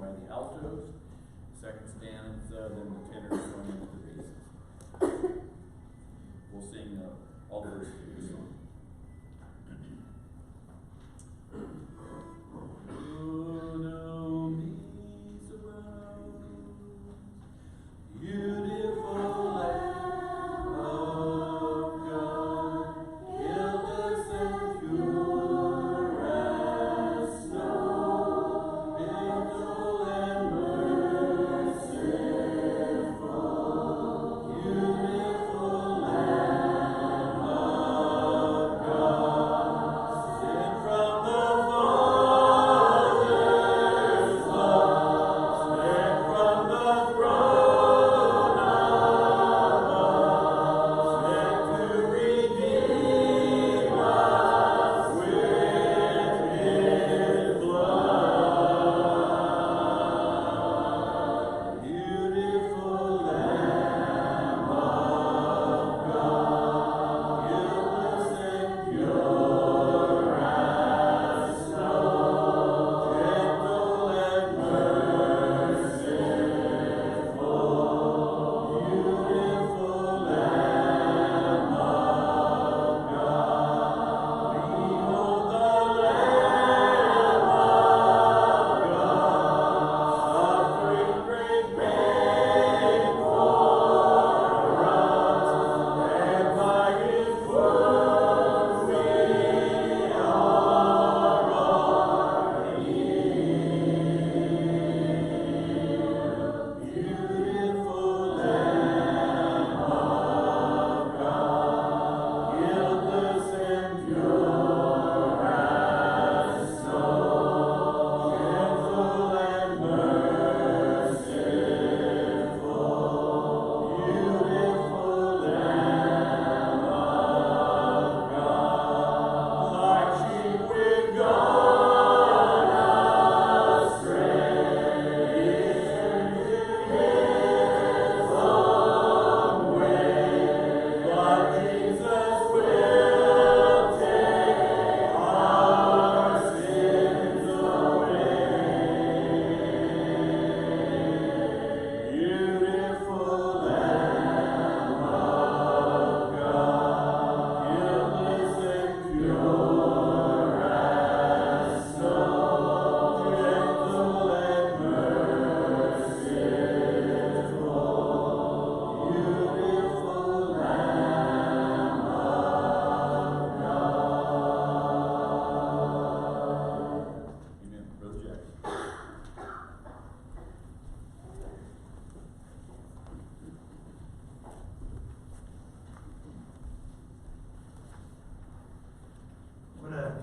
by the altos, second stanza, then the tenors going into the basses. We'll sing all the verses of the song. Beautiful Lamb of God, guiltless and pure as snow, gentle and merciful, beautiful Lamb of God, sent from the Father's love, sent from the throne.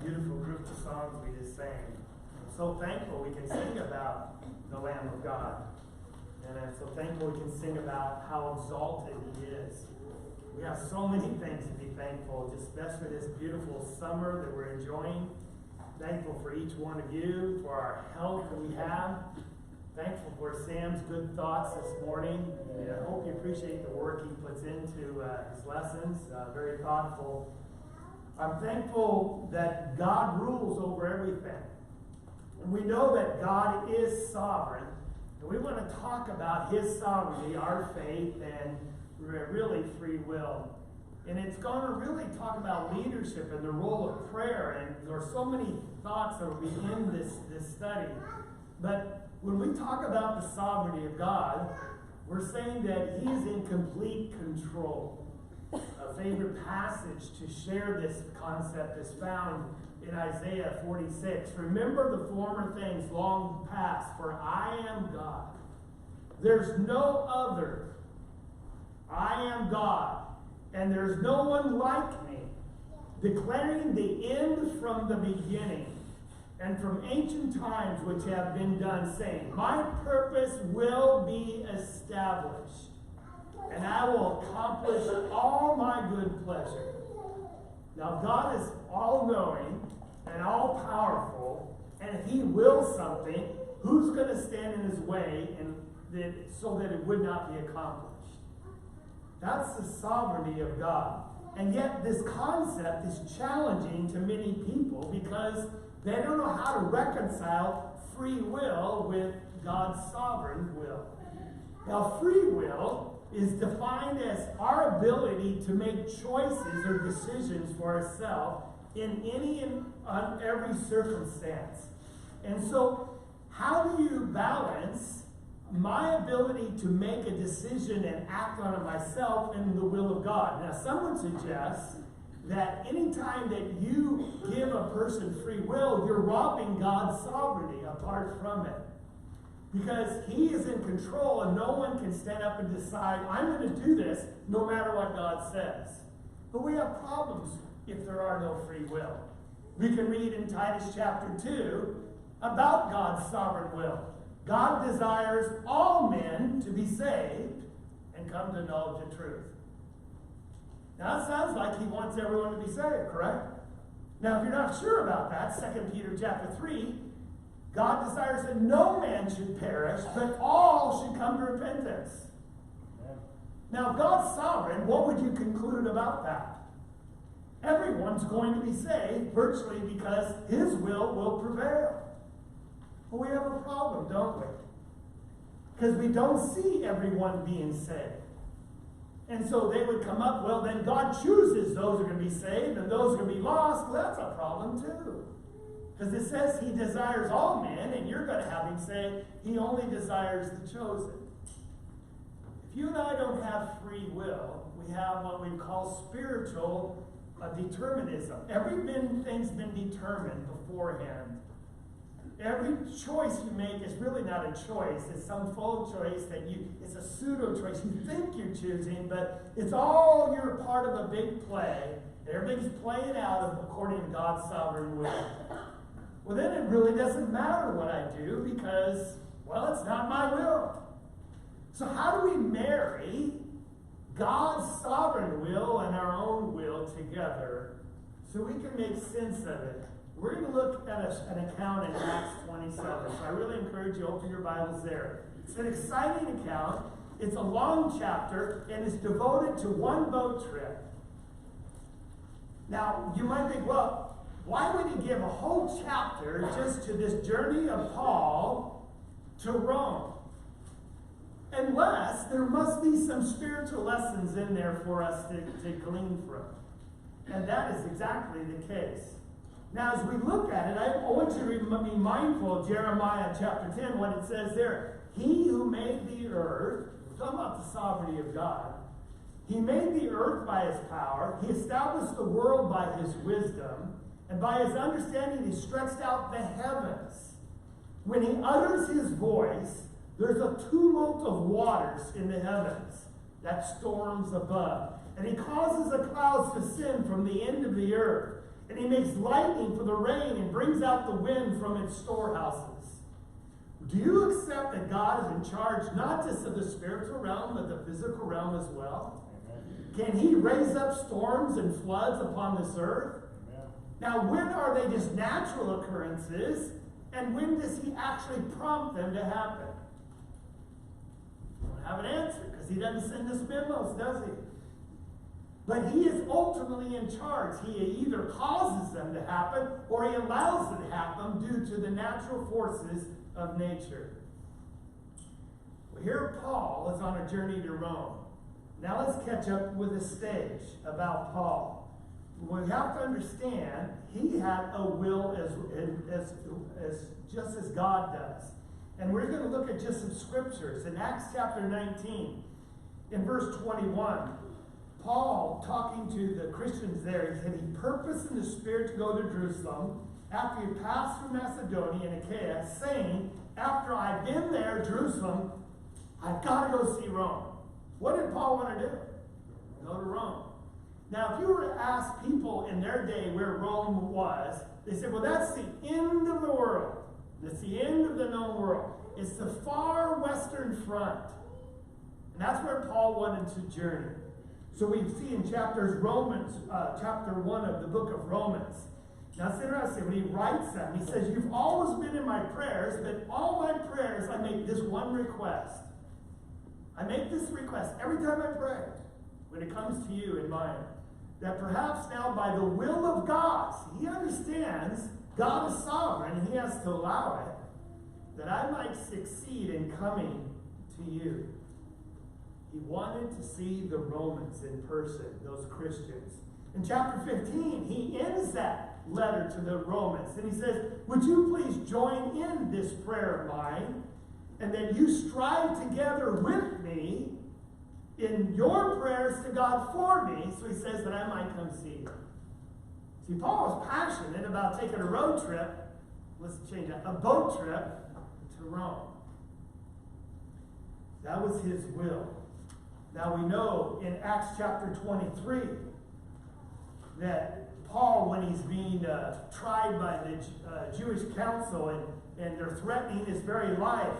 Beautiful group of songs we just sang. I'm so thankful we can sing about the Lamb of God. And I'm so thankful we can sing about how exalted He is. We have so many things to be thankful, especially this beautiful summer that we're enjoying. Thankful for each one of you, for our health that we have. Thankful for Sam's good thoughts this morning. And I hope you appreciate the work he puts into his lessons. Very thoughtful. I'm thankful that God rules over everything. And we know that God is sovereign. And we want to talk about His sovereignty, our faith, and really free will. And it's going to really talk about leadership and the role of prayer. And there are so many thoughts that will be in this study. But when we talk about the sovereignty of God, we're saying that He is in complete control. A favorite passage to share this concept is found in Isaiah 46. Remember the former things long past, for I am God. There's no other. I am God, and there's no one like me, declaring the end from the beginning, and from ancient times which have been done, saying, my purpose will be established, and I will accomplish all my good pleasure. Now, God is all-knowing and all-powerful, and if He wills something, who's going to stand in His way so that it would not be accomplished? That's the sovereignty of God. And yet, this concept is challenging to many people because they don't know how to reconcile free will with God's sovereign will. Now, free will is defined as our ability to make choices or decisions for ourselves in any and on every circumstance. And so, how do you balance my ability to make a decision and act on it myself and the will of God? Now, someone suggests that anytime that you give a person free will, you're robbing God's sovereignty apart from it. Because he is in control and no one can stand up and decide, I'm going to do this no matter what God says. But we have problems if there are no free will. We can read in Titus chapter 2 about God's sovereign will. God desires all men to be saved and come to knowledge of truth. Now, it sounds like he wants everyone to be saved, correct? Now, if you're not sure about that, 2 Peter chapter 3, God desires that no man should perish, but all should come to repentance. Amen. Now, if God's sovereign, what would you conclude about that? Everyone's going to be saved, virtually because his will prevail. Well, we have a problem, don't we? Because we don't see everyone being saved. And so they would come up, well, then God chooses those who are going to be saved and those who are going to be lost. Well, that's a problem too. Because it says he desires all men, and you're going to have him say he only desires the chosen. If you and I don't have free will, we have what we call spiritual determinism. Everything's been determined beforehand. Every choice you make is really not a choice. It's some full choice it's a pseudo choice. You think you're choosing, but it's all you're a part of a big play. Everything's playing out according to God's sovereign will. Well, then it really doesn't matter what I do because, well, it's not my will. So how do we marry God's sovereign will and our own will together so we can make sense of it? We're going to look at an account in Acts 27. So I really encourage you to open your Bibles there. It's an exciting account. It's a long chapter, and it's devoted to one boat trip. Now, you might think, well, why would he give a whole chapter just to this journey of Paul to Rome? Unless there must be some spiritual lessons in there for us to glean from. And that is exactly the case. Now, as we look at it, I want you to be mindful of Jeremiah chapter 10, what it says there. He who made the earth, we're talking about the sovereignty of God. He made the earth by his power. He established the world by his wisdom. And by his understanding, he stretched out the heavens. When he utters his voice, there's a tumult of waters in the heavens. That's storms above. And he causes the clouds to send from the end of the earth. And he makes lightning for the rain and brings out the wind from its storehouses. Do you accept that God is in charge not just of the spiritual realm, but the physical realm as well? Amen. Can he raise up storms and floods upon this earth? Amen. Now, when are they just natural occurrences? And when does he actually prompt them to happen? I don't have an answer because he doesn't send us memos, does he? But he is ultimately in charge. He either causes them to happen or he allows them to happen due to the natural forces of nature. Well, here Paul is on a journey to Rome. Now let's catch up with the stage about Paul. We have to understand he had a will as just as God does. And we're going to look at just some scriptures. In Acts chapter 19, in verse 21, Paul, talking to the Christians there, he said he purposed in the Spirit to go to Jerusalem after he passed through Macedonia and Achaia, saying, after I've been there, Jerusalem, I've got to go see Rome. What did Paul want to do? Go to Rome. Now, if you were to ask people in their day where Rome was, they said, well, that's the end of the world. That's the end of the known world. It's the far western front. And that's where Paul wanted to journey. So we see in chapter 1 of the book of Romans. Now it's interesting, when he writes that, he says, you've always been in my prayers, but all my prayers, I make this one request. I make this request every time I pray, when it comes to you in mind, that perhaps now by the will of God, he understands God is sovereign and he has to allow it, that I might succeed in coming to you. He wanted to see the Romans in person, those Christians. In chapter 15, he ends that letter to the Romans, and he says, would you please join in this prayer of mine, and that you strive together with me in your prayers to God for me, so he says that I might come see you. See, Paul was passionate about taking a road trip, let's change that, a boat trip to Rome. That was his will. Now we know in Acts chapter 23 that Paul, when he's being tried by the Jewish council and they're threatening his very life,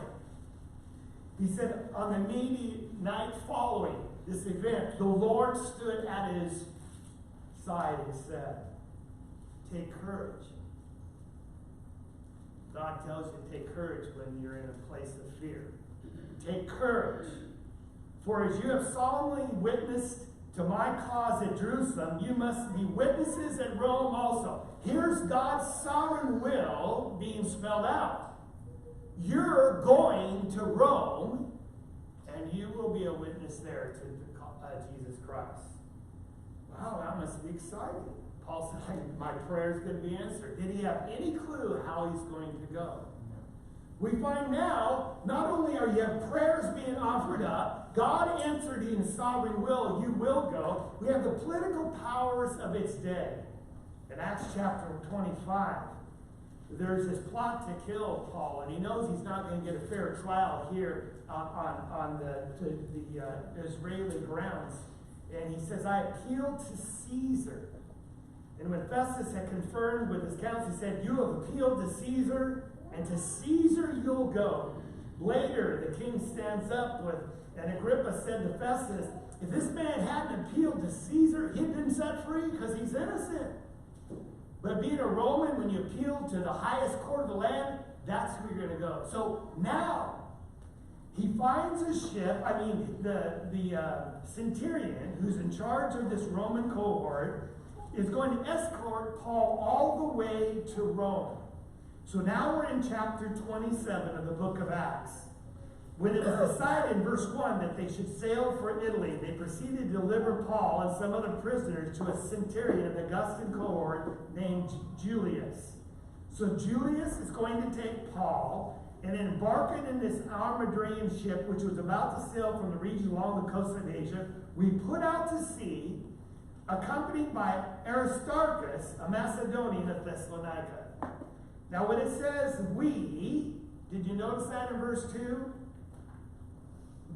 he said, on the immediate night following this event, the Lord stood at his side and said, take courage. God tells you to take courage when you're in a place of fear. Take courage. For as you have solemnly witnessed to my cause at Jerusalem, you must be witnesses at Rome also. Here's God's sovereign will being spelled out. You're going to Rome, and you will be a witness there to Jesus Christ. Wow, that must be exciting. Paul said, my prayer is going to be answered. Did he have any clue how he's going to go? We find now, not only are you have prayers being offered up, God answered in his sovereign will, you will go. We have the political powers of its day. In Acts chapter 25, there's this plot to kill Paul, and he knows he's not going to get a fair trial here on the Israeli grounds. And he says, I appeal to Caesar. And when Festus had confirmed with his council, he said, you have appealed to Caesar, and to Caesar you'll go. Later, the king stands up and Agrippa said to Festus, if this man hadn't appealed to Caesar, he'd been set free because he's innocent. But being a Roman, when you appeal to the highest court of the land, that's who you're going to go. So now, he finds a ship, the centurion, who's in charge of this Roman cohort, is going to escort Paul all the way to Rome. So now we're in chapter 27 of the book of Acts. When it was decided in verse 1 that they should sail for Italy, they proceeded to deliver Paul and some other prisoners to a centurion of the Augustan cohort named Julius. So Julius is going to take Paul and embarking in this Armadarian ship, which was about to sail from the region along the coast of Asia. We put out to sea, accompanied by Aristarchus, a Macedonian of Thessalonica. Now when it says we, did you notice that in verse 2?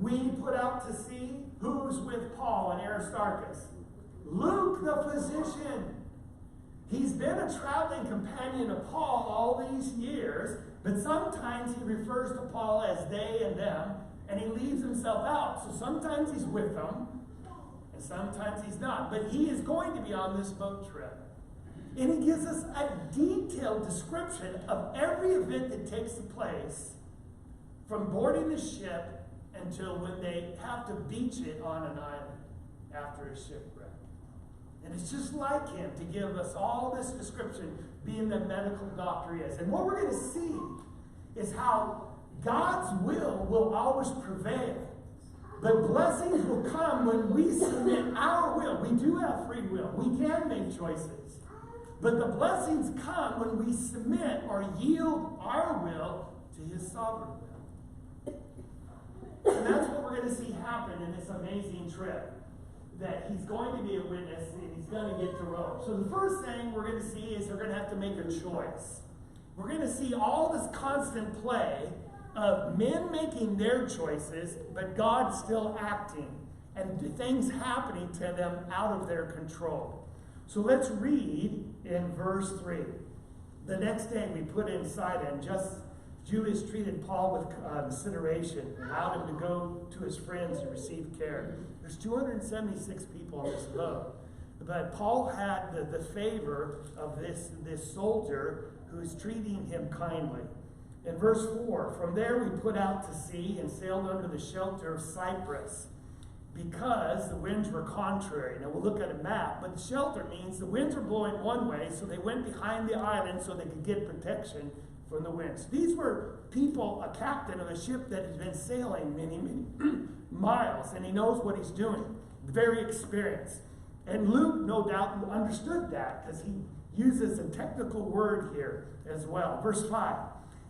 We put out to sea. Who's with Paul and Aristarchus? Luke the physician. He's been a traveling companion of Paul all these years, but sometimes he refers to Paul as they and them, and he leaves himself out. So sometimes he's with them, and sometimes he's not. But he is going to be on this boat trip. And he gives us a detailed description of every event that takes place from boarding the ship until when they have to beach it on an island after a shipwreck. And it's just like him to give us all this description, being the medical doctor he is. And what we're going to see is how God's will always prevail. But blessings will come when we submit our will. We do have free will. We can make choices. But the blessings come when we submit or yield our will to his sovereign will. And that's what we're going to see happen in this amazing trip. That he's going to be a witness and he's going to get to Rome. So the first thing we're going to see is they're going to have to make a choice. We're going to see all this constant play of men making their choices, but God still acting, and things happening to them out of their control. So let's read in verse 3. The next day we put inside, and just Julius treated Paul with consideration, allowed him to go to his friends and receive care. There's 276 people on this boat. But Paul had the favor of this soldier who's treating him kindly. In verse 4, from there we put out to sea and sailed under the shelter of Cyprus because the winds were contrary. Now we'll look at a map, but the shelter means the winds were blowing one way, so they went behind the island so they could get protection. from the winds. These were people, a captain of a ship that has been sailing many, many miles, and he knows what he's doing. Very experienced. And Luke, no doubt, understood that because he uses a technical word here as well. Verse 5.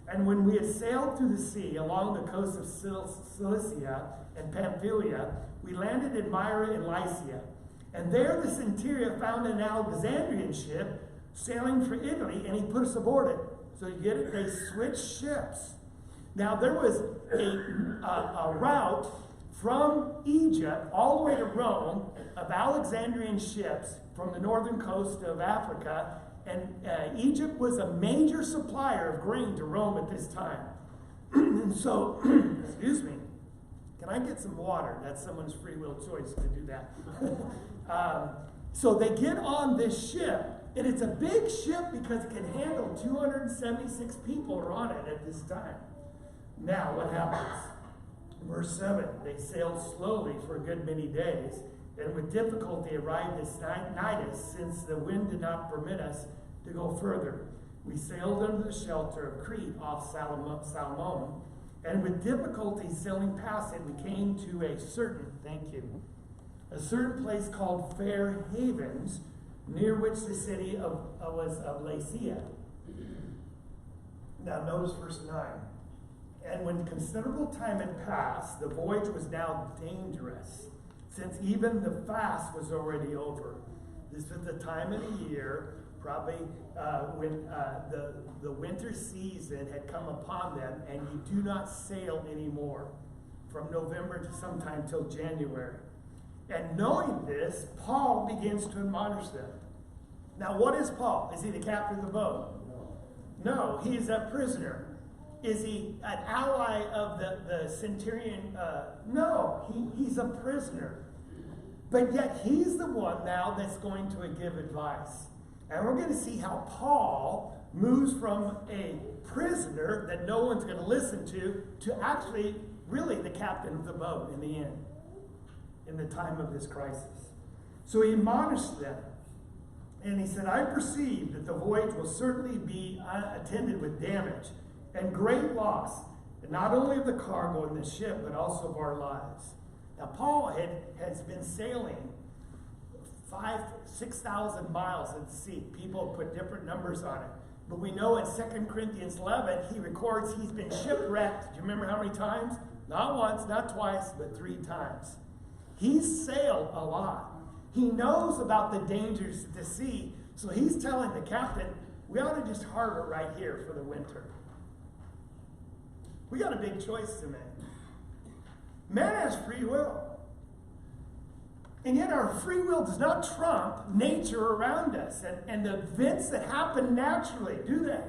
And when we had sailed through the sea along the coast of Cilicia and Pamphylia, we landed in Myra in Lycia. And there the centurion found an Alexandrian ship sailing for Italy, and he put us aboard it. So you get it? They switched ships. Now there was a route from Egypt all the way to Rome of Alexandrian ships from the northern coast of Africa. And Egypt was a major supplier of grain to Rome at this time. And so, excuse me, can I get some water? That's someone's free will choice to do that. So they get on this ship, and it's a big ship because it can handle 276 people are on it at this time. Now, what happens? Verse 7, they sailed slowly for a good many days, and with difficulty arrived at Cnidus, since the wind did not permit us to go further. We sailed under the shelter of Crete off Salem, and with difficulty sailing past it, we came to a certain place called Fair Havens, near which the city was of Lycia. Now notice verse 9. And when considerable time had passed, the voyage was now dangerous, since even the fast was already over. This was the time of the year, probably when the winter season had come upon them, and you do not sail anymore from November to sometime till January. And knowing this, Paul begins to admonish them. Now, what is Paul? Is he the captain of the boat? No, he is a prisoner. Is he an ally of the centurion? No, he's a prisoner. But yet he's the one now that's going to give advice. And we're going to see how Paul moves from a prisoner that no one's going to listen to actually really the captain of the boat in the end, in the time of this crisis. So he admonished them. And he said, I perceive that the voyage will certainly be attended with damage and great loss, not only of the cargo and the ship, but also of our lives. Now, Paul has been sailing 6,000 miles at sea. People put different numbers on it. But we know in 2 Corinthians 11, he records he's been shipwrecked. Do you remember how many times? Not once, not twice, but 3 times. He's sailed a lot. He knows about the dangers of the sea. So he's telling the captain, we ought to just harbor right here for the winter. We got a big choice to make. Man has free will. And yet our free will does not trump nature around us and the events that happen naturally, do they?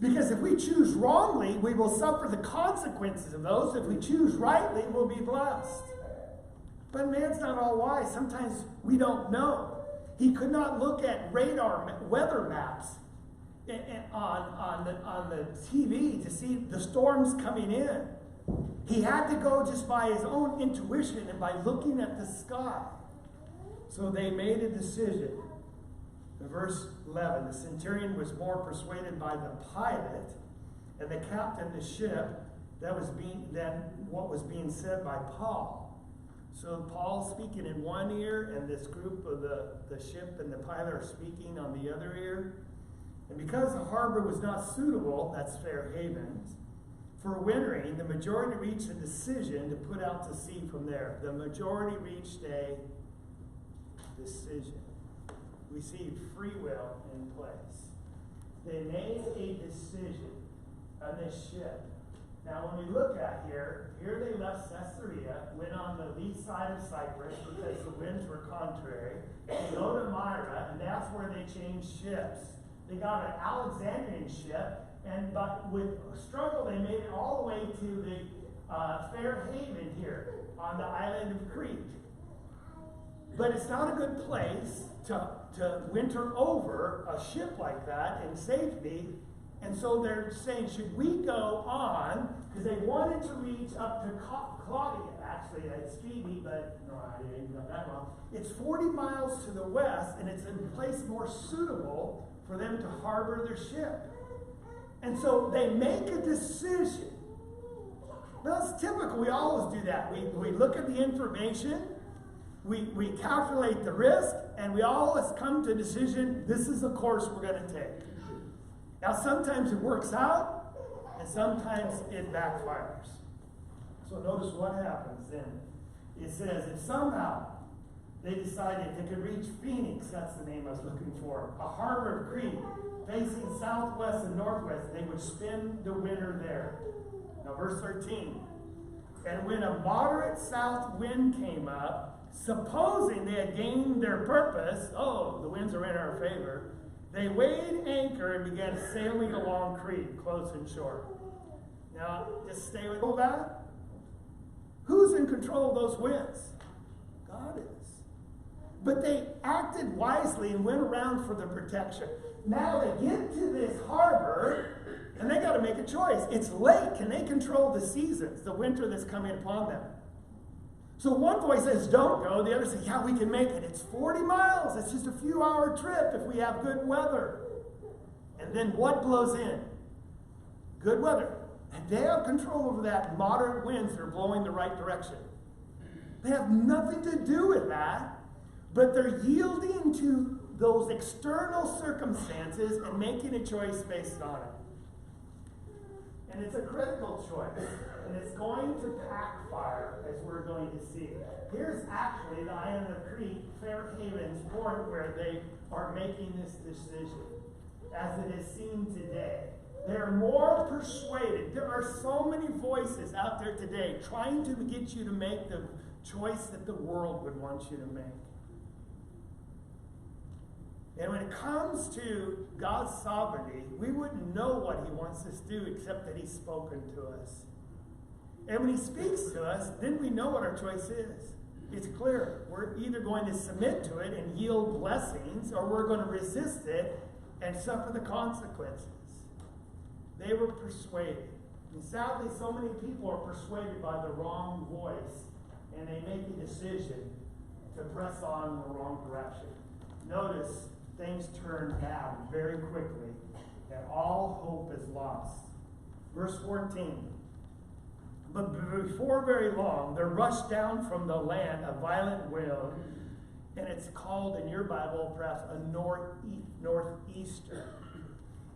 Because if we choose wrongly, we will suffer the consequences of those. If we choose rightly, we'll be blessed. But man's not all wise. Sometimes we don't know. He could not look at radar weather maps on the TV to see the storms coming in. He had to go just by his own intuition and by looking at the sky. So they made a decision. In verse 11, the centurion was more persuaded by the pilot and the captain of the ship than what was being said by Paul. So Paul's speaking in one ear, and this group of the ship and the pilot are speaking on the other ear. And because the harbor was not suitable, that's Fair Havens, for wintering, the majority reached a decision to put out to sea from there. The majority reached a decision. We see free will in place. They made a decision on this ship. Now, when we look at here they left Caesarea, went on the lee side of Cyprus because the winds were contrary. They go to Myra, and that's where they changed ships. They got an Alexandrian ship, but with struggle, they made it all the way to the Fair Haven here on the island of Crete. But it's not a good place to winter over a ship like that in safety. And so they're saying, should we go on? Because they wanted to reach up to Claudia. Actually, it's Phoebe, but no, I didn't got that wrong. It's 40 miles to the west, and it's a place more suitable for them to harbor their ship. And so they make a decision. Now, it's typical. We always do that. We look at the information, we calculate the risk, and we always come to a decision, this is the course we're going to take. Now, sometimes it works out, and sometimes it backfires. So notice what happens then. It says, if somehow they decided they could reach Phoenix, that's the name I was looking for, a harbor of Crete, facing southwest and northwest, they would spend the winter there. Now, verse 13. And when a moderate south wind came up, supposing they had gained their purpose, oh, the winds are in our favor, they weighed anchor and began sailing along Crete, close and short. Now, just stay with all that. Who's in control of those winds? God is. But they acted wisely and went around for their protection. Now they get to this harbor, and they got to make a choice. It's late. Can they control the seasons, the winter that's coming upon them? So one voice says, don't go. The other says, yeah, we can make it. It's 40 miles. It's just a few-hour trip if we have good weather. And then what blows in? Good weather. And they have control over that. Moderate winds that are blowing the right direction. They have nothing to do with that, but they're yielding to those external circumstances and making a choice based on it. And it's a critical choice. And it's going to backfire, as we're going to see. Here's actually the island of Crete, Fair Haven's port, where they are making this decision, as it is seen today. They're more persuaded. There are so many voices out there today trying to get you to make the choice that the world would want you to make. And when it comes to God's sovereignty, we wouldn't know what he wants us to do except that he's spoken to us. And when he speaks to us, then we know what our choice is. It's clear. We're either going to submit to it and yield blessings, or we're going to resist it and suffer the consequences. They were persuaded. And sadly, so many people are persuaded by the wrong voice, and they make a decision to press on in the wrong direction. Notice things turn bad very quickly, and all hope is lost. Verse 14. But before very long, there rushed down from the land a violent wind, and it's called in your Bible perhaps a northeaster.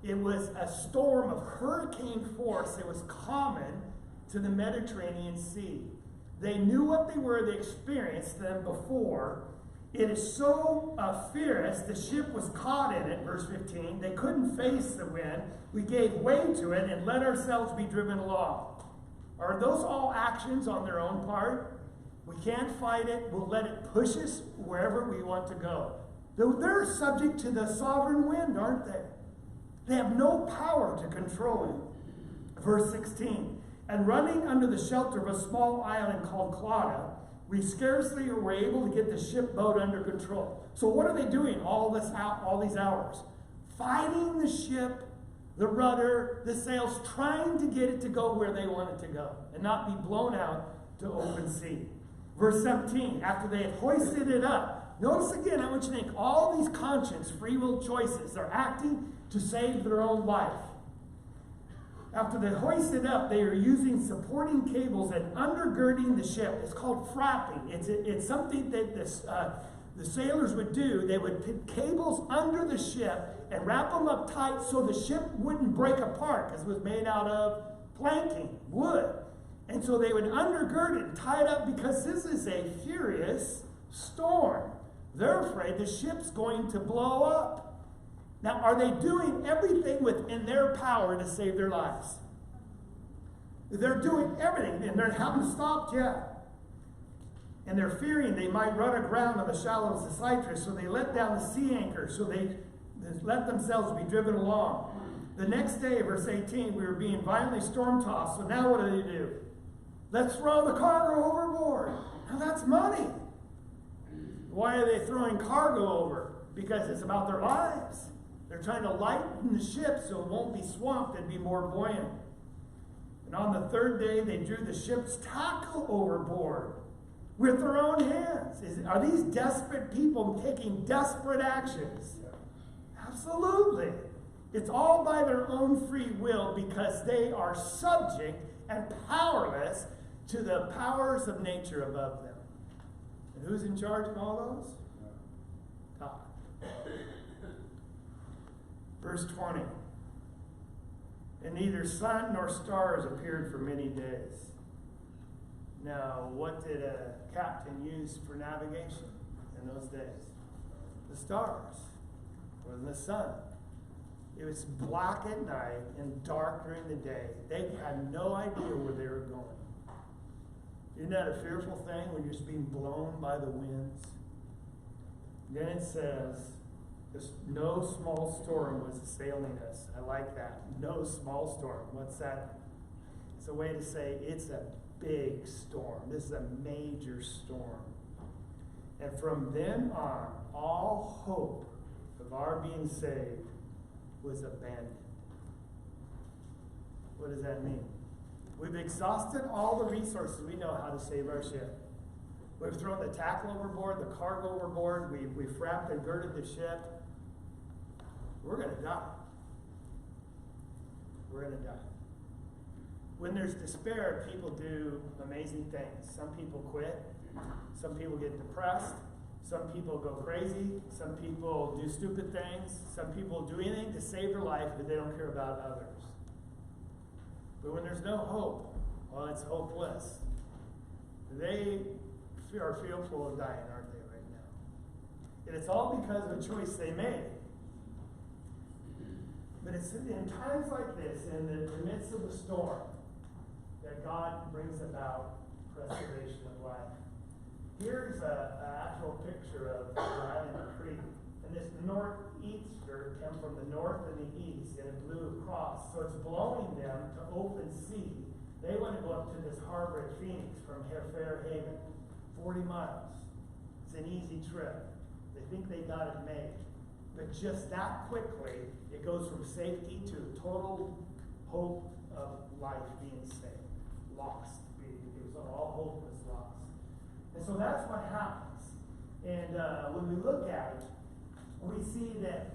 It was a storm of hurricane force that was common to the Mediterranean Sea. They knew what they were, they experienced them before. It is so fierce, the ship was caught in it, verse 15. They couldn't face the wind. We gave way to it and let ourselves be driven along. Are those all actions on their own part? We can't fight it. We'll let it push us wherever we want to go. They're subject to the sovereign wind, aren't they? They have no power to control it. Verse 16. And running under the shelter of a small island called Clauda, we scarcely were able to get the ship boat under control. So what are they doing all these hours? Fighting the ship, the rudder, the sails, trying to get it to go where they want it to go and not be blown out to open sea. Verse 17, after they had hoisted it up, notice again, I want you to think, all these conscience, free will choices, they're acting to save their own life. After they hoisted up, they are using supporting cables and undergirding the ship. It's called frapping. It's something that the sailors would do. They would put cables under the ship and wrap them up tight so the ship wouldn't break apart, because it was made out of planking, wood. And so they would undergird it and tie it up, because this is a furious storm. They're afraid the ship's going to blow up. Now, are they doing everything within their power to save their lives? They're doing everything, and they haven't stopped yet. And they're fearing they might run aground on the shallows of Cyprus, so they let down the sea anchor, so they let themselves be driven along. The next day, verse 18, we were being violently storm-tossed, so now what do? Let's throw the cargo overboard. Now that's money. Why are they throwing cargo over? Because it's about their lives. They're trying to lighten the ship so it won't be swamped and be more buoyant. And on the third day, they drew the ship's tackle overboard with their own hands. Are these desperate people taking desperate actions? Absolutely. It's all by their own free will because they are subject and powerless to the powers of nature above them. And who's in charge of all those? God. Verse 20. And neither sun nor stars appeared for many days. Now, what did a captain use for navigation in those days? The stars. It wasn't the sun. It was black at night and dark during the day. They had no idea where they were going. Isn't that a fearful thing when you're just being blown by the winds? Then it says, no small storm was assailing us. I like that. No small storm. What's that? It's a way to say it's a big storm. This is a major storm. And from then on, all hope of our being saved was abandoned. What does that mean? We've exhausted all the resources we know how to save our ship. We've thrown the tackle overboard, the cargo overboard, we've wrapped and girded the ship. We're going to die. We're going to die. When there's despair, people do amazing things. Some people quit. Some people get depressed. Some people go crazy. Some people do stupid things. Some people do anything to save their life, but they don't care about others. But when there's no hope, well, it's hopeless. They are fearful of dying, aren't they, right now? And it's all because of a choice they made. But it's in times like this, in the midst of the storm, that God brings about preservation of life. Here's an actual picture of the island of Crete. And this northeaster came from the north and the east, and it blew across. So it's blowing them to open sea. They want to go up to this harbor at Phoenix from Fair Haven, 40 miles. It's an easy trip. They think they got it made. But just that quickly, it goes from safety to total hope of life being saved. Lost. It was all hope was lost. And so that's what happens. And when we look at it, we see that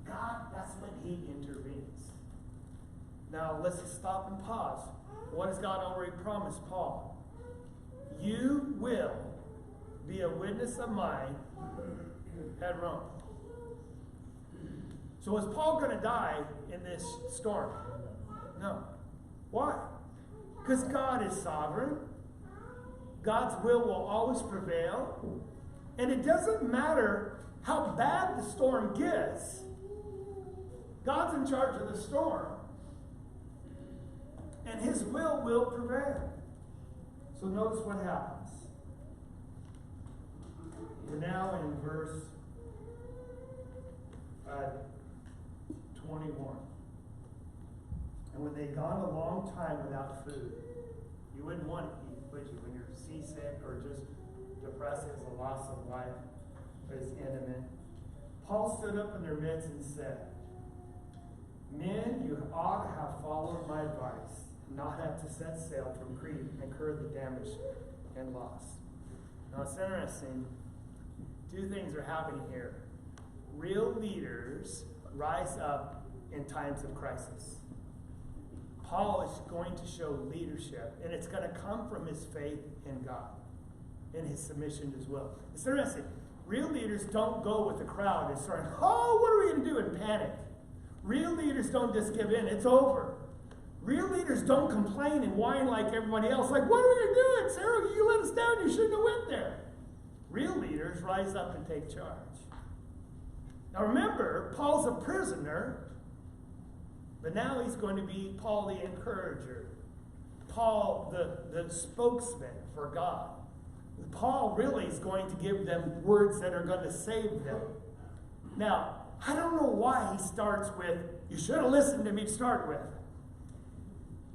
God, that's when He intervenes. Now let's just stop and pause. What has God already promised Paul? You will be a witness of mine at Rome. So is Paul going to die in this storm? No. Why? Because God is sovereign. God's will always prevail. And it doesn't matter how bad the storm gets. God's in charge of the storm. And His will prevail. So notice what happens. We're now in verse 21. And when they'd gone a long time without food, you wouldn't want to eat, would you? When you're seasick or just depressed because the loss of life is imminent. Paul stood up in their midst and said, Men, you ought to have followed my advice, not have to set sail from Crete and incur the damage and loss. Now it's interesting. Two things are happening here. Real leaders rise up in times of crisis. Paul is going to show leadership, and it's going to come from his faith in God and his submission as well. It's interesting. Real leaders don't go with the crowd and start, oh, what are we going to do, and panic. Real leaders don't just give in. It's over. Real leaders don't complain and whine like everybody else, like, what are we going to do? Sarah, you let us down. You shouldn't have went there. Real leaders rise up and take charge. Now remember, Paul's a prisoner, but now he's going to be Paul the encourager, Paul the spokesman for God. Paul really is going to give them words that are going to save them. Now, I don't know why he starts with, you should have listened to me to start with.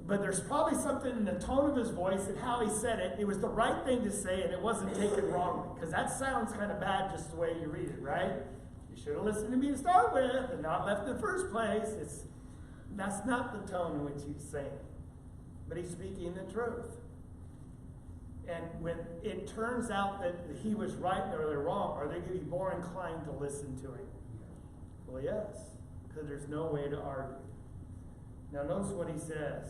But there's probably something in the tone of his voice and how he said it. It was the right thing to say, and it wasn't taken wrongly. Because that sounds kind of bad just the way you read it, right? You should have listened to me to start with and not left in the first place. That's not the tone in which he's saying. But he's speaking the truth. And when it turns out that he was right or they're wrong, are they going to be more inclined to listen to him? Well, yes, because there's no way to argue. Now notice what he says.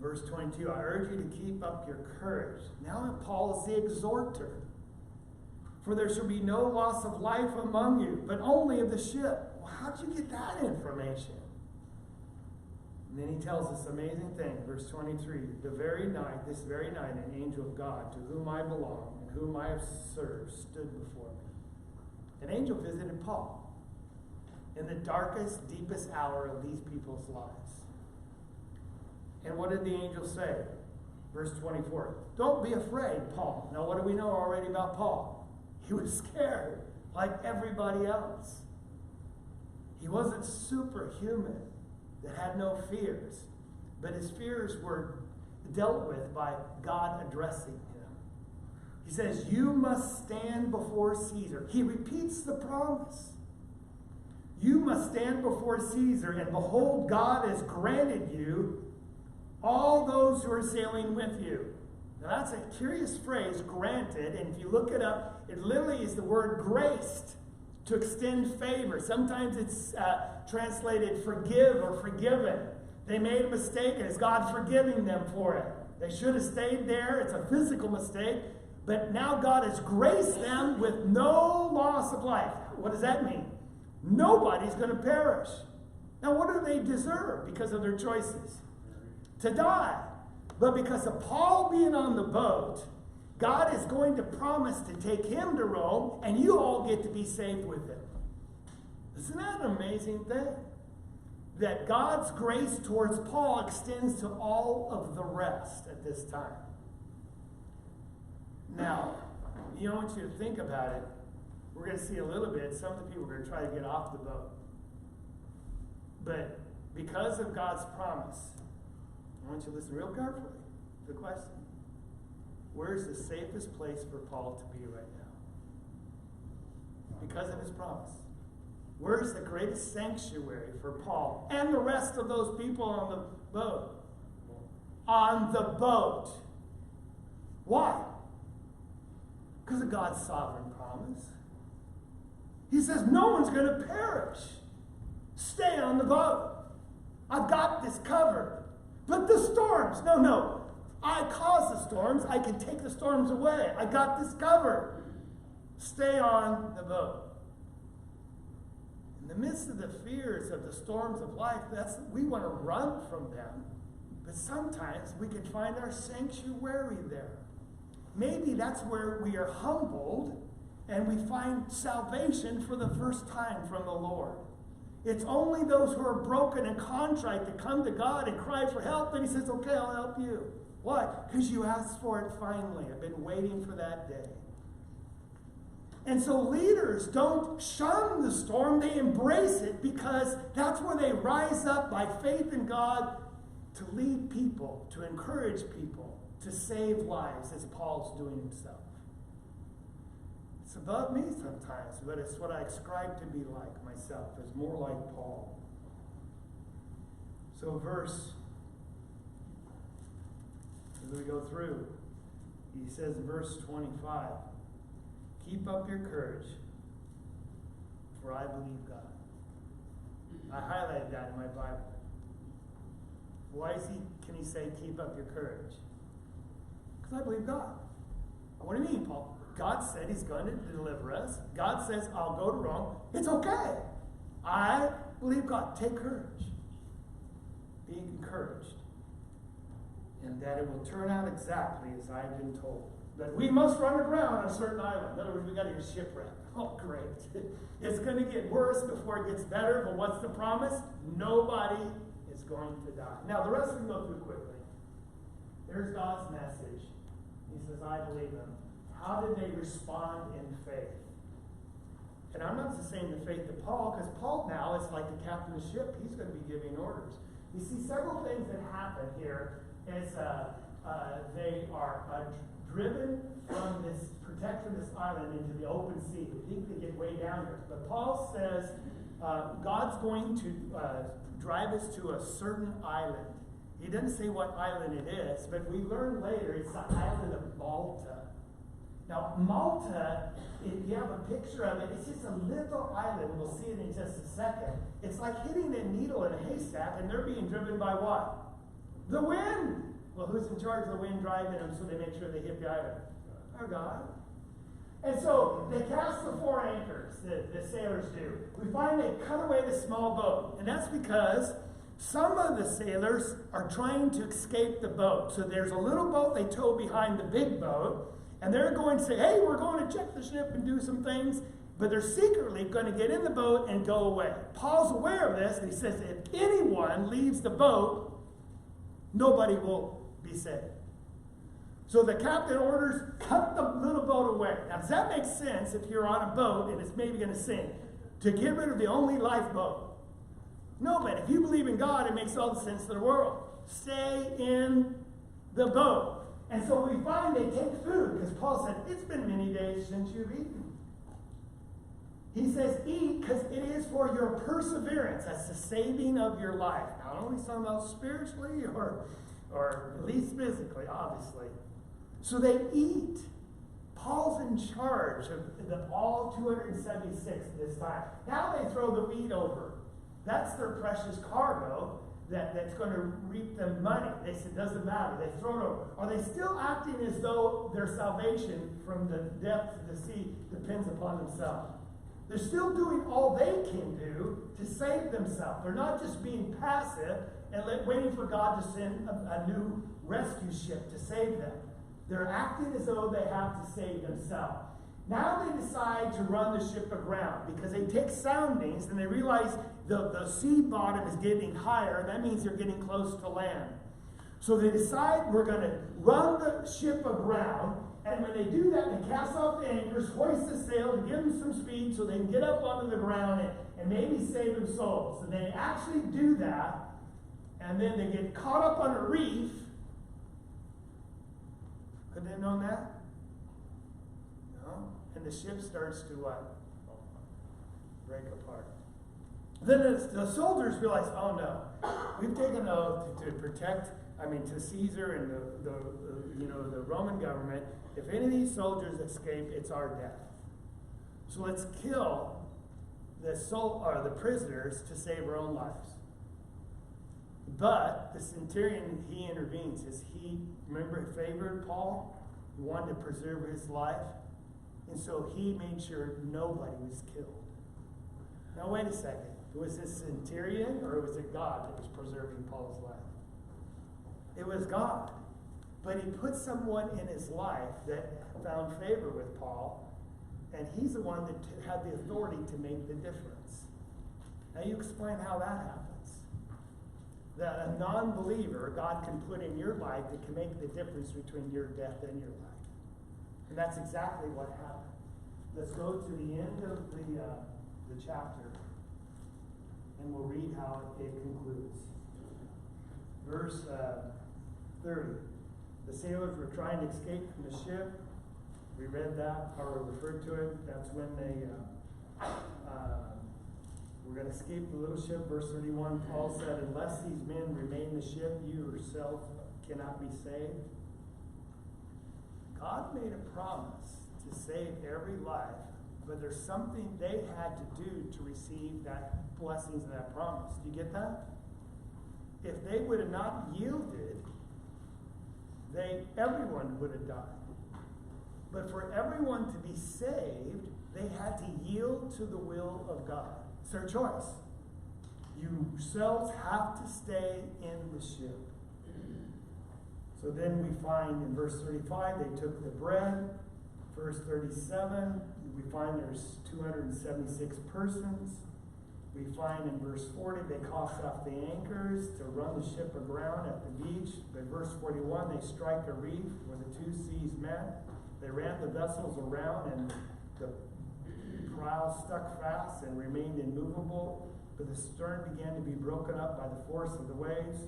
Verse 22, I urge you to keep up your courage. Now Paul is the exhorter. For there shall be no loss of life among you, but only of the ship. Well, how'd you get that information? And then he tells this amazing thing, verse 23. This very night, an angel of God, to whom I belong and whom I have served, stood before me. An angel visited Paul in the darkest, deepest hour of these people's lives. And what did the angel say? Verse 24. Don't be afraid, Paul. Now, what do we know already about Paul? He was scared, like everybody else. He wasn't superhuman, that had no fears. But his fears were dealt with by God addressing him. He says, you must stand before Caesar. He repeats the promise. You must stand before Caesar, and behold, God has granted you all those who are sailing with you. Now that's a curious phrase, granted, and if you look it up, it literally is the word graced, to extend favor. Sometimes it's translated forgive or forgiven. They made a mistake, and is God forgiving them for it? They should have stayed there. It's a physical mistake, but now God has graced them with no loss of life. What does that mean? Nobody's going to perish. Now, what do they deserve because of their choices? To die. But because of Paul being on the boat, God is going to promise to take him to Rome, and you all get to be saved with him. Isn't that an amazing thing? That God's grace towards Paul extends to all of the rest at this time. Now, I want you to think about it. We're going to see a little bit. Some of the people are going to try to get off the boat. But because of God's promise, I want you to listen real carefully to the question. Where's the safest place for Paul to be right now? Because of his promise. Where's the greatest sanctuary for Paul and the rest of those people on the boat? On the boat. Why? Because of God's sovereign promise. He says, no one's going to perish. Stay on the boat. I've got this covered. But the storms, no. I cause the storms. I can take the storms away. I got this covered. Stay on the boat. In the midst of the fears of the storms of life, we want to run from them. But sometimes we can find our sanctuary there. Maybe that's where we are humbled and we find salvation for the first time from the Lord. It's only those who are broken and contrite that come to God and cry for help, and he says, okay, I'll help you. Why? Because you asked for it finally. I've been waiting for that day. And so leaders don't shun the storm, they embrace it, because that's where they rise up by faith in God to lead people, to encourage people, to save lives, as Paul's doing himself. It's above me sometimes, but it's what I ascribe to be like myself. It's more like Paul. So as we go through, he says in verse 25, keep up your courage, for I believe God. I highlighted that in my Bible. Why can he say keep up your courage? Because I believe God. What do you mean, Paul? God said he's going to deliver us. God says, I'll go to Rome. It's okay. I believe God. Take courage. Be encouraged. And that it will turn out exactly as I've been told. That we must run aground on a certain island. In other words, we got to get shipwrecked. Oh, great. It's going to get worse before it gets better. But what's the promise? Nobody is going to die. Now, the rest we can go through quickly. There's God's message. He says, I believe him. How did they respond in faith? And I'm not just saying the faith to Paul, because Paul now is like the captain of the ship. He's going to be giving orders. You see several things that happen here as they are driven from this, protect from this island into the open sea. They think they get way down here. But Paul says God's going to drive us to a certain island. He doesn't say what island it is, but we learn later it's the island of Malta. Now, Malta, if you have a picture of it, it's just a little island. We'll see it in just a second. It's like hitting a needle in a haystack, and they're being driven by what? The wind. Well, who's in charge of the wind driving them so they make sure they hit the island? Our God. And so they cast the 4 anchors, the sailors do. We find they cut away the small boat. And that's because some of the sailors are trying to escape the boat. So there's a little boat they tow behind the big boat. And they're going to say, hey, we're going to check the ship and do some things. But they're secretly going to get in the boat and go away. Paul's aware of this, and he says, if anyone leaves the boat, nobody will be saved. So the captain orders, cut the little boat away. Now, does that make sense if you're on a boat and it's maybe going to sink? To get rid of the only lifeboat? No, but if you believe in God, it makes all the sense in the world. Stay in the boat. And so we find they take food, because Paul said, it's been many days since you've eaten. He says, eat, because it is for your perseverance. That's the saving of your life. Not only talking about spiritually or at least physically, obviously. So they eat. Paul's in charge of all 276 at this time. Now they throw the wheat over. That's their precious cargo that's going to reap them money. They said, doesn't matter. They throw it over. Are they still acting as though their salvation from the depth of the sea depends upon themselves? They're still doing all they can do to save themselves. They're not just being passive and waiting for God to send a new rescue ship to save them. They're acting as though they have to save themselves. Now they decide to run the ship aground because they take soundings and they realize the sea bottom is getting higher, and that means they're getting close to land. So they decide we're going to run the ship aground, and when they do that, they cast off the anchors, hoist the sail to give them some speed so they can get up onto the ground and maybe save them souls. And they actually do that, and then they get caught up on a reef. Could they have known that? No. And the ship starts to what? Break apart. Then the soldiers realize, oh no, we've taken an oath to protect, to Caesar and the Roman government. If any of these soldiers escape, it's our death. So let's kill the prisoners to save our own lives. But the centurion, he intervenes. Remember, favored Paul? He wanted to preserve his life. And so he made sure nobody was killed. Now, wait a second. Was this centurion or was it God that was preserving Paul's life? It was God. But he put someone in his life that found favor with Paul, and he's the one that had the authority to make the difference. Now, you explain how that happens. That a non-believer God can put in your life that can make the difference between your death and your life. And that's exactly what happened. Let's go to the end of the chapter, and we'll read how it concludes. Verse 30. The sailors were trying to escape from the ship. We read that, or referred to it. That's when they were going to escape the little ship. Verse 31, Paul said, unless these men remain in the ship, you yourself cannot be saved. God made a promise to save every life, but there's something they had to do to receive that blessings of that promise. Do you get that? If they would have not yielded, everyone would have died. But for everyone to be saved, they had to yield to the will of God. It's their choice. You yourselves have to stay in the ship. So then we find in verse 35, they took the bread. Verse 37, we find there's 276 persons. We find in verse 40, they cast off the anchors to run the ship aground at the beach. By verse 41, they strike a reef where the two seas met. They ran the vessels around, and the prow stuck fast and remained immovable. But the stern began to be broken up by the force of the waves.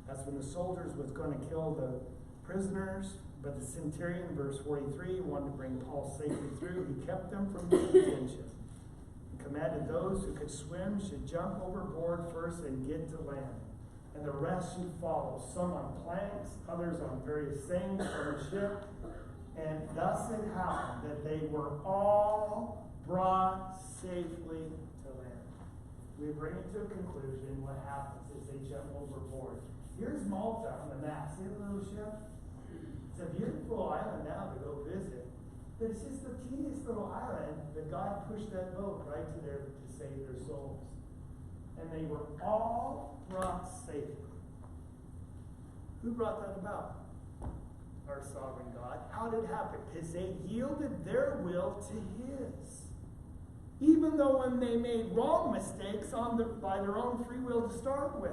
That's when the soldiers was going to kill the prisoners. But the centurion, verse 43, wanted to bring Paul safely through. He kept them from detention. He commanded those who could swim should jump overboard first and get to land. And the rest should follow, some on planks, others on various things from the ship. And thus it happened that they were all brought safely to land. We bring it to a conclusion. What happens is they jump overboard. Here's Malta on the map. See the little ship? It's a beautiful island now to go visit. But it's just the teeniest little island that God pushed that boat right to there to save their souls. And they were all brought safely. Who brought that about? Our sovereign God. How did it happen? Because they yielded their will to His. Even though when they made wrong mistakes by their own free will to start with.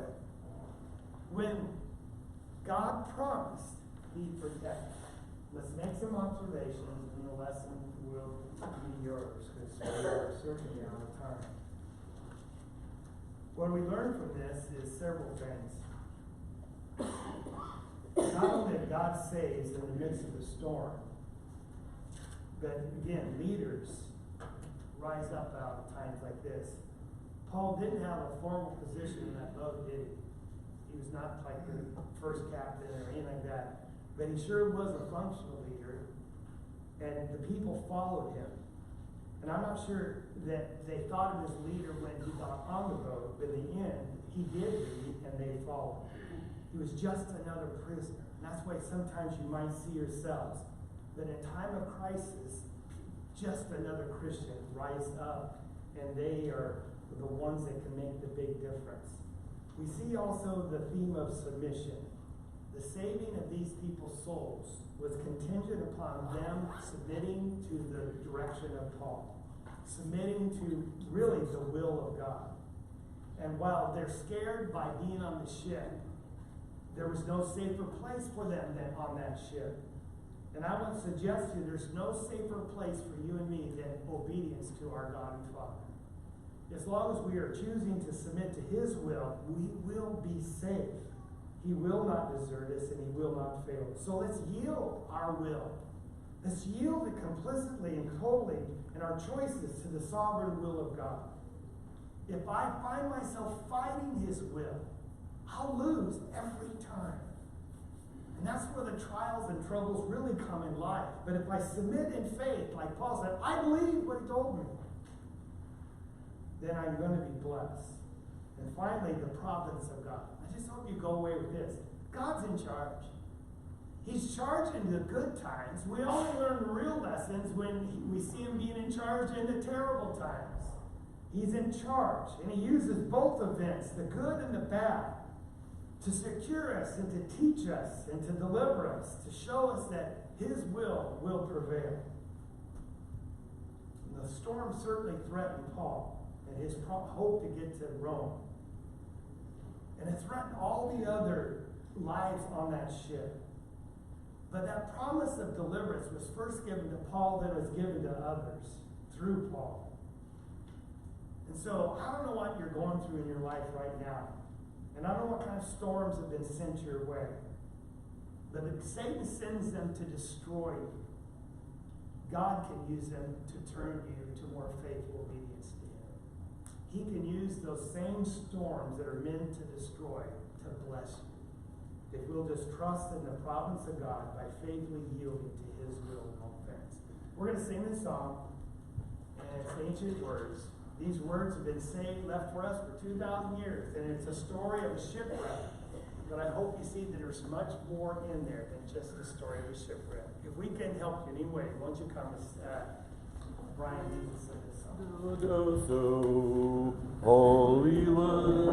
When God promised, He protected. Let's make some observations and the lesson will be yours because we are certainly out of time. What we learn from this is several things. Not only that God saves in the midst of the storm, but again, leaders rise up out of times like this. Paul didn't have a formal position in that boat, did he? He was not like the first captain or anything like that. But he sure was a functional leader, and the people followed him. And I'm not sure that they thought of his leader when he got on the boat, but in the end, he did lead, and they followed. He was just another prisoner. And that's why sometimes you might see yourselves that in time of crisis, just another Christian rise up, and they are the ones that can make the big difference. We see also the theme of submission. The saving of these people's souls was contingent upon them submitting to the direction of Paul, submitting to really the will of God. And while they're scared by being on the ship, there was no safer place for them than on that ship. And I would suggest to you there's no safer place for you and me than obedience to our God and Father. As long as we are choosing to submit to His will, we will be safe. He will not desert us and He will not fail us. So let's yield our will. Let's yield it complicitly and totally in our choices to the sovereign will of God. If I find myself fighting His will, I'll lose every time. And that's where the trials and troubles really come in life. But if I submit in faith, like Paul said, I believe what He told me, then I'm going to be blessed. And finally, the providence of God. I just hope you go away with this. God's in charge. He's charged in the good times. We only learn the real lessons when we see Him being in charge in the terrible times. He's in charge. And He uses both events, the good and the bad, to secure us and to teach us and to deliver us, to show us that His will prevail. And the storm certainly threatened Paul and his hope to get to Rome. And it threatened all the other lives on that ship. But that promise of deliverance was first given to Paul, then was given to others through Paul. And so, I don't know what you're going through in your life right now. And I don't know what kind of storms have been sent your way. But if Satan sends them to destroy you, God can use them to turn you to more faithful obedience to Him. He can use those same storms that are meant to destroy to bless you. If we'll just trust in the providence of God by faithfully yielding to His will in all things. We're going to sing this song, and it's ancient words. These words have been left for us for 2,000 years, and it's a story of a shipwreck. But I hope you see that there's much more in there than just the story of a shipwreck. If we can help you in any way, won't you come as Brian leads us in this song? So holy was